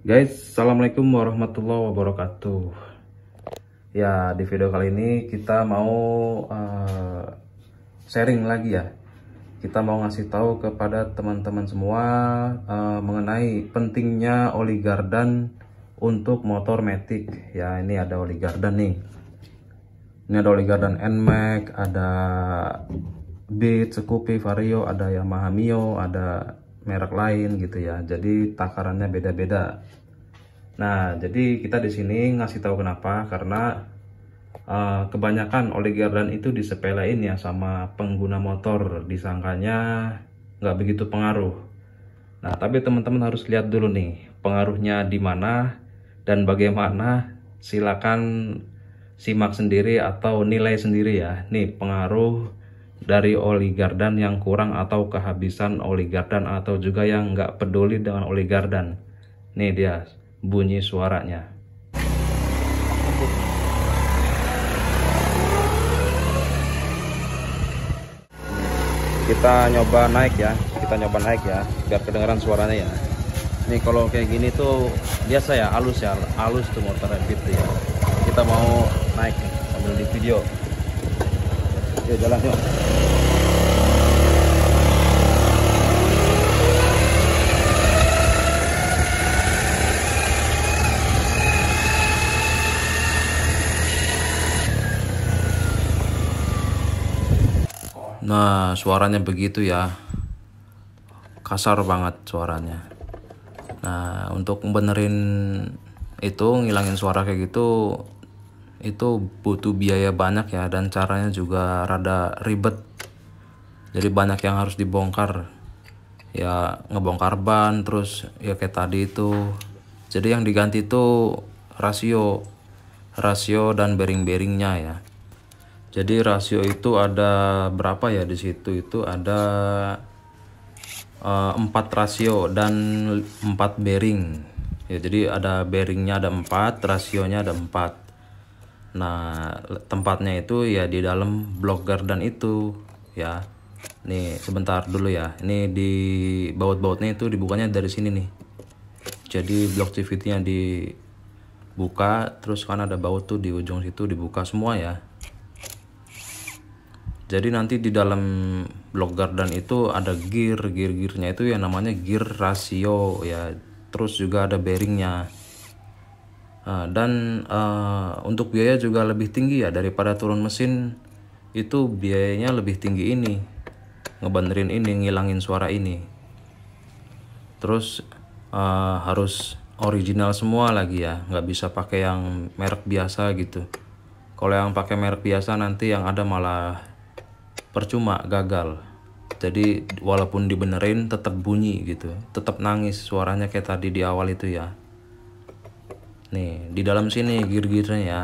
Guys, assalamualaikum warahmatullahi wabarakatuh. Ya, di video kali ini kita mau sharing lagi ya. Kita mau ngasih tahu kepada teman-teman semua mengenai pentingnya oli gardan untuk motor Matic. Ya, ini ada oli gardan nih. Ini ada oli gardan NMAX, ada Beat, Scoopy, Vario, ada Yamaha Mio, ada merek lain gitu ya. Jadi takarannya beda-beda. Nah, jadi kita di sini ngasih tahu kenapa, karena kebanyakan oli gardan itu disepelein ya sama pengguna motor, disangkanya nggak begitu pengaruh. Nah, tapi teman-teman harus lihat dulu nih pengaruhnya di mana dan bagaimana. Silakan simak sendiri atau nilai sendiri ya. Nih pengaruh dari oli gardan yang kurang atau kehabisan oli gardan, atau juga yang nggak peduli dengan oli gardan. Nih dia bunyi suaranya. Kita nyoba naik ya, biar kedengaran suaranya ya. Nih kalau kayak gini tuh biasa ya, halus tuh motornya gitu ya. Kita mau naik nih sambil di video. Yuk jalan yuk. Nah, suaranya begitu ya, kasar banget suaranya. Nah, untuk benerin itu, ngilangin suara kayak gitu, itu butuh biaya banyak ya, dan caranya juga rada ribet. Jadi banyak yang harus dibongkar ya, ngebongkar ban, terus ya kayak tadi itu. Jadi yang diganti itu rasio dan bearing-bearingnya ya. Jadi rasio itu ada berapa ya, di situ itu ada 4 rasio dan 4 bearing ya. Jadi ada bearingnya ada 4, rasionya ada 4. Nah, tempatnya itu ya di dalam blok gardan itu ya. Nih sebentar dulu ya, ini di baut-bautnya itu dibukanya dari sini nih. Jadi blok CVT nya dibuka, terus kan ada baut tuh di ujung situ, dibuka semua ya. Jadi nanti di dalam blok gardan itu ada gearnya itu yang namanya gear rasio ya. Terus juga ada bearingnya. Dan untuk biaya juga lebih tinggi ya daripada turun mesin. Itu biayanya lebih tinggi ini, ngebenerin ini, ngilangin suara ini. Terus harus original semua lagi ya, nggak bisa pakai yang merek biasa gitu. Kalau yang pakai merek biasa nanti yang ada malah percuma, gagal. Jadi walaupun dibenerin tetap bunyi gitu, tetap nangis suaranya kayak tadi di awal itu ya. Nih di dalam sini gear-gearnya ya.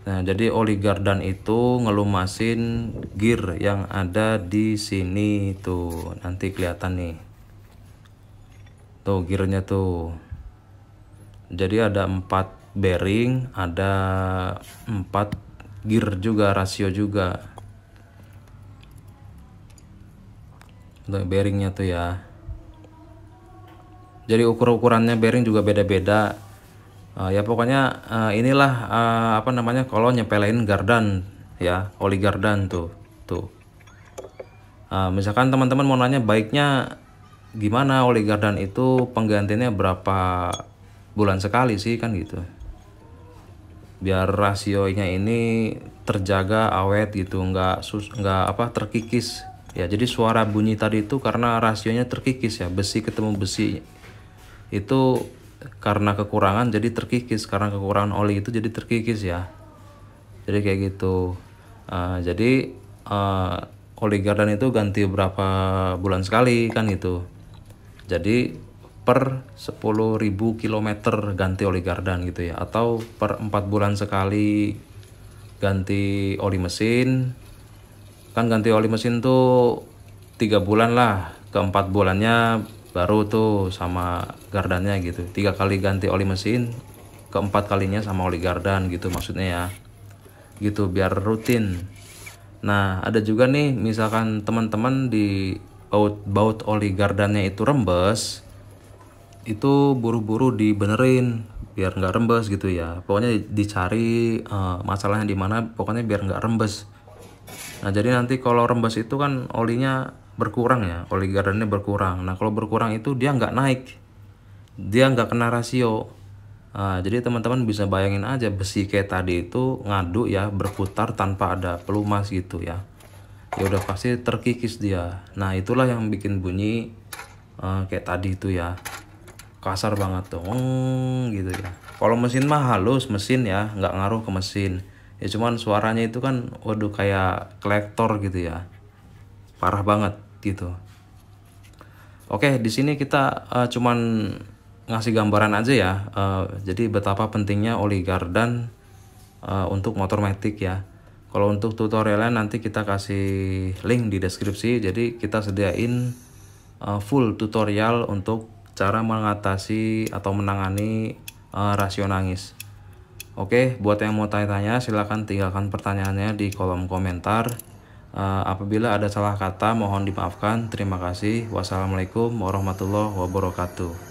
Nah, jadi oli gardan itu ngelumasin gear yang ada di sini tuh, nanti kelihatan nih. Tuh gearnya tuh. Jadi ada 4 bearing, ada 4 gear juga, rasio juga. Untuk bearingnya tuh ya. Jadi ukurannya bearing juga beda-beda. Ya pokoknya inilah apa namanya kalau nyepelein gardan ya, oli gardan tuh. Misalkan teman-teman mau nanya baiknya gimana oli gardan itu, penggantiannya berapa bulan sekali sih kan gitu, biar rasionya ini terjaga awet gitu, nggak terkikis ya. Jadi suara bunyi tadi itu karena rasionya terkikis ya, besi ketemu besi itu karena kekurangan jadi terkikis, karena kekurangan oli itu jadi terkikis ya. Jadi kayak gitu. Jadi oli gardan itu ganti berapa bulan sekali kan gitu. Jadi per 10.000 km ganti oli gardan gitu ya, atau per 4 bulan sekali ganti oli mesin. Kan ganti oli mesin tuh 3 bulan lah, ke 4 bulannya baru tuh sama gardannya gitu. 3 kali ganti oli mesin, ke 4 kalinya sama oli gardan gitu maksudnya ya. Gitu biar rutin. Nah, ada juga nih misalkan teman-teman di baut oli gardannya itu rembes, itu buru-buru dibenerin biar nggak rembes gitu ya. Pokoknya dicari masalahnya di mana, pokoknya biar nggak rembes. Nah jadi nanti kalau rembes itu kan olinya berkurang ya, oli gardannya berkurang. Nah kalau berkurang itu dia nggak naik, dia nggak kena rasio. Nah, jadi teman-teman bisa bayangin aja besi kayak tadi itu ngaduk ya, berputar tanpa ada pelumas gitu ya. Ya udah pasti terkikis dia. Nah itulah yang bikin bunyi kayak tadi itu ya, kasar banget tuh, gitu ya. Kalau mesin mah halus mesin ya, nggak ngaruh ke mesin. Ya cuman suaranya itu kan, waduh kayak kolektor gitu ya, parah banget gitu. Oke, di sini kita cuman ngasih gambaran aja ya. Jadi betapa pentingnya oli gardan untuk motor matic ya. Kalau untuk tutorialnya nanti kita kasih link di deskripsi. Jadi kita sediain full tutorial untuk cara mengatasi atau menangani rasio nangis. Oke, buat yang mau tanya-tanya silahkan tinggalkan pertanyaannya di kolom komentar. Apabila ada salah kata mohon dimaafkan. Terima kasih. Wassalamualaikum warahmatullahi wabarakatuh.